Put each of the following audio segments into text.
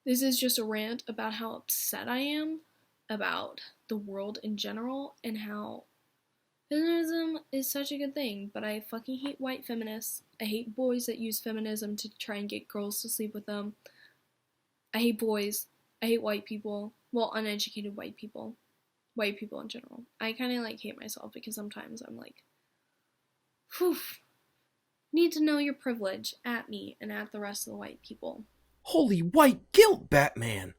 This is just a rant about how upset I am about the world in general and how feminism is such a good thing, but I fucking hate white feminists. I hate boys that use feminism to try and get girls to sleep with them. I hate boys. I hate white people. Well, uneducated white people. White people in general. I kind of like hate myself because sometimes I'm like, whew, need to know your privilege at me and at the rest of the white people. Holy white guilt, Batman!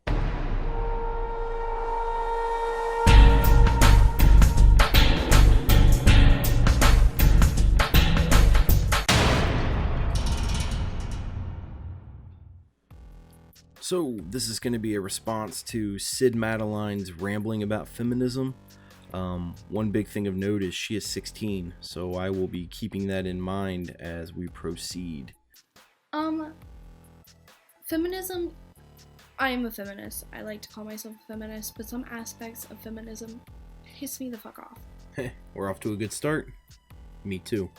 So, this is going to be a response to Sid Madeline's rambling about feminism. One big thing of note is she is 16, so I will be keeping that in mind as we proceed. Feminism, I am a feminist. I like to call myself a feminist, but some aspects of feminism piss me the fuck off. We're off to a good start. Me too.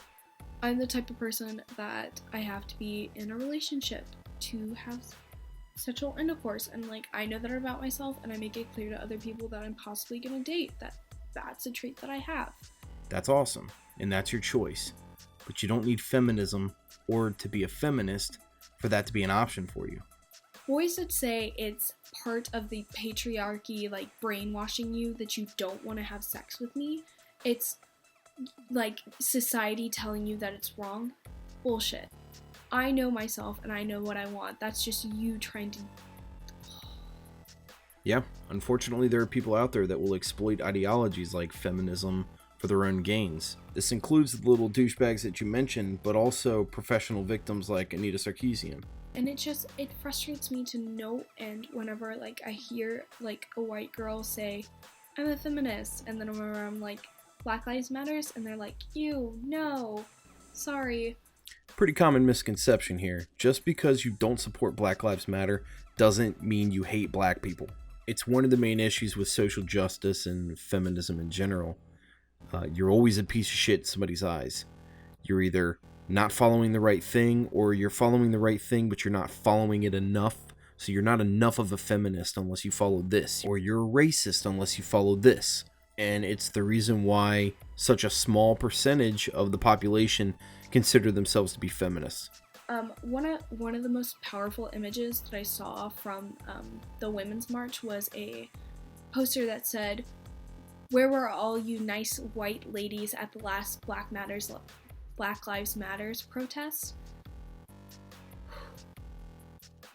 I'm the type of person that I have to be in a relationship to have sexual intercourse, and like I know that about myself, and I make it clear to other people that I'm possibly gonna date that's a trait that I have. That's awesome, and that's your choice. But you don't need feminism or to be a feminist for that to be an option for you. Boys that say it's part of the patriarchy, like brainwashing you that you don't want to have sex with me, it's like society telling you that it's wrong. Bullshit. I know myself and I know what I want. That's just you trying to... Yeah, unfortunately there are people out there that will exploit ideologies like feminism for their own gains. This includes the little douchebags that you mentioned, but also professional victims like Anita Sarkeesian. And it frustrates me to no end whenever like I hear like a white girl say, I'm a feminist, and then whenever I'm like, Black Lives Matters, and they're like, ew, no, sorry. Pretty common misconception here. Just because you don't support Black Lives Matter doesn't mean you hate black people. It's one of the main issues with social justice and feminism in general. You're always a piece of shit in somebody's eyes. You're either not following the right thing, or you're following the right thing but you're not following it enough, so you're not enough of a feminist unless you follow this, or you're a racist unless you follow this. And it's the reason why such a small percentage of the population consider themselves to be feminists. One of the most powerful images that I saw from the Women's March was a poster that said, "Where were all you nice white ladies at the last Black Lives Matters protest?"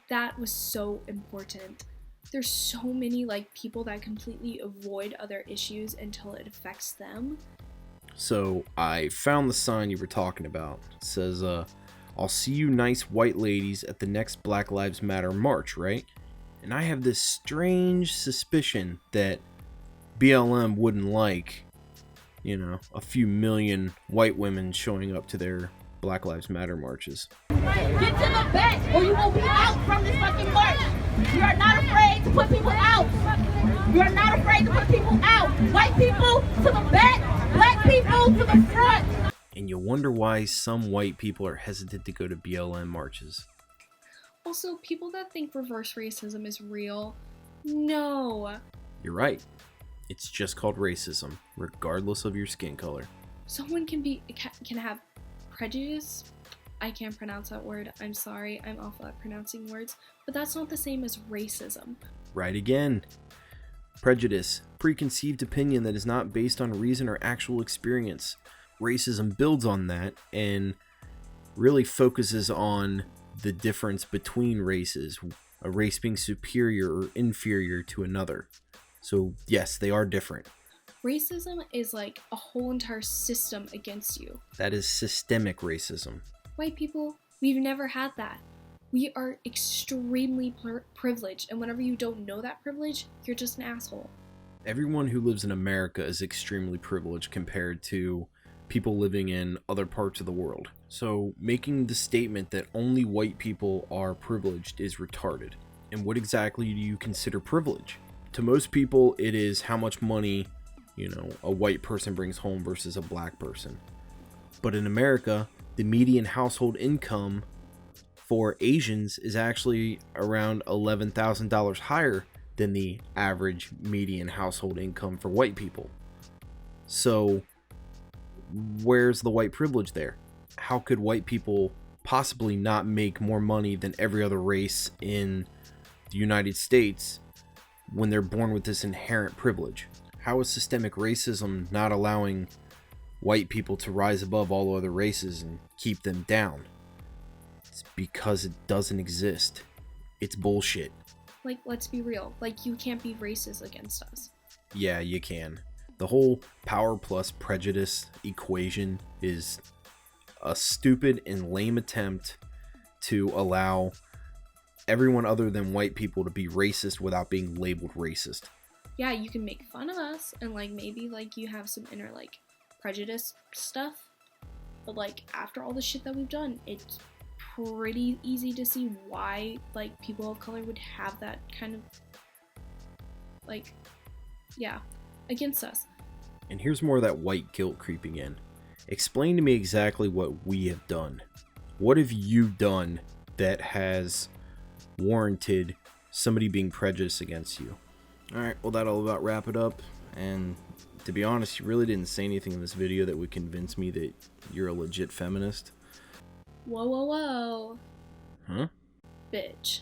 That was so important. There's so many like people that completely avoid other issues until it affects them. So I found the sign you were talking about. It says, I'll see you nice white ladies at the next Black Lives Matter march, right? And I have this strange suspicion that BLM wouldn't like, a few million white women showing up to their Black Lives Matter marches. Get to the back or you will be out from this fucking march. You are not afraid to put people out. You are not afraid to put people out. White people to the back, black people to the front. And you wonder why some white people are hesitant to go to BLM marches. Also, people that think reverse racism is real, no. You're right. It's just called racism, regardless of your skin color. Someone can have prejudice. I can't pronounce that word. I'm sorry. I'm awful at pronouncing words. But that's not the same as racism. Right again. Prejudice, preconceived opinion that is not based on reason or actual experience. Racism builds on that and really focuses on the difference between races, a race being superior or inferior to another. So yes, they are different. Racism is like a whole entire system against you. That is systemic racism. White people, we've never had that. We are extremely privileged, and whenever you don't know that privilege, you're just an asshole. Everyone who lives in America is extremely privileged compared to people living in other parts of the world. So making the statement that only white people are privileged is retarded. And what exactly do you consider privilege? To most people, it is how much money, a white person brings home versus a black person. But in America, the median household income for Asians is actually around $11,000 higher than the average median household income for white people. So where's the white privilege there? How could white people possibly not make more money than every other race in the United States when they're born with this inherent privilege? How is systemic racism not allowing white people to rise above all other races and keep them down? It's because it doesn't exist. It's bullshit. Like, let's be real. Like, you can't be racist against us. Yeah, you can. The whole power plus prejudice equation is a stupid and lame attempt to allow everyone other than white people to be racist without being labeled racist. Yeah, you can make fun of us and like maybe like you have some inner like prejudice stuff, but like after all the shit that we've done, it's pretty easy to see why like people of color would have that kind of like, yeah, against us. And here's more of that white guilt creeping in. Explain to me exactly what we have done. What have you done that has warranted somebody being prejudiced against you? Alright, well that'll about wrap it up. And to be honest, you really didn't say anything in this video that would convince me that you're a legit feminist. Whoa, whoa, whoa. Huh? Bitch.